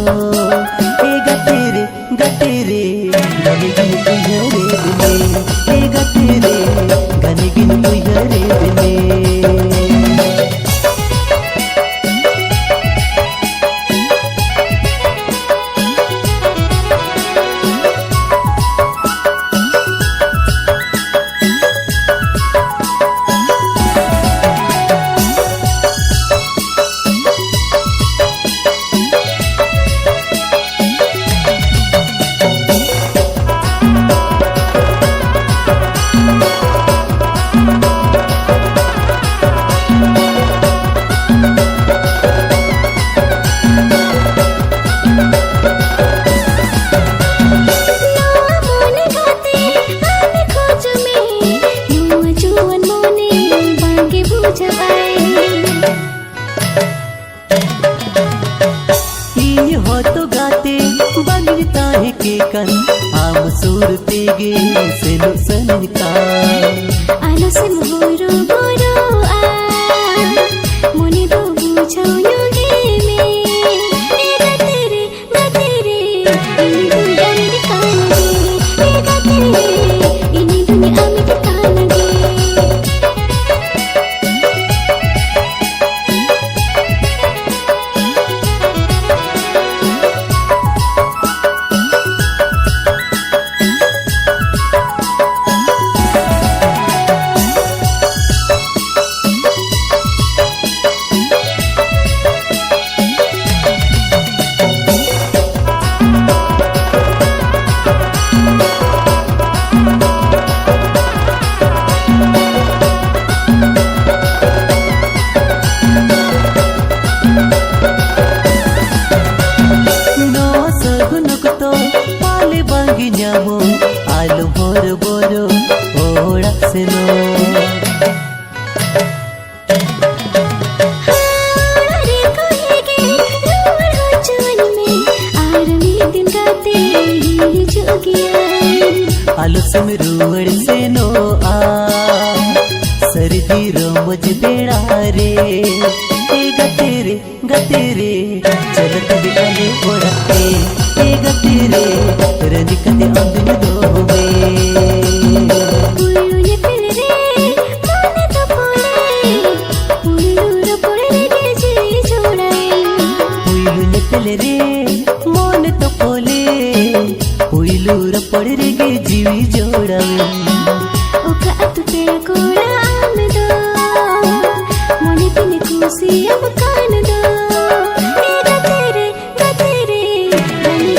ए गते रे गने गिन तुझरे दिले ए गते रे गने गिन तुझरे दिले kan am surte ge senu sanika alo se boro boro a moni do buchau yoge me e gatere ini dunya mi kanage e gatere ini dunya mi kanage आलू बोरो बोरो ओड़ा से लो अरे कहेगे रोड हो चवन में आरवी दिन राते हिल जोगिया आलू सम रोड से नो आ सर्दी रोमज बेड़ा रे ए गते रे चलत बिले ओड़ते ए गते रे रनी कते अंदन दोवे पुल्लू ने पिल रे माने तो पोले पुल्लू रो पोले गे जी जोड़ाई पुल्लू ने पिल रे मन तो पोले पुल्लू रो पोले गे जीवी जोड़ावे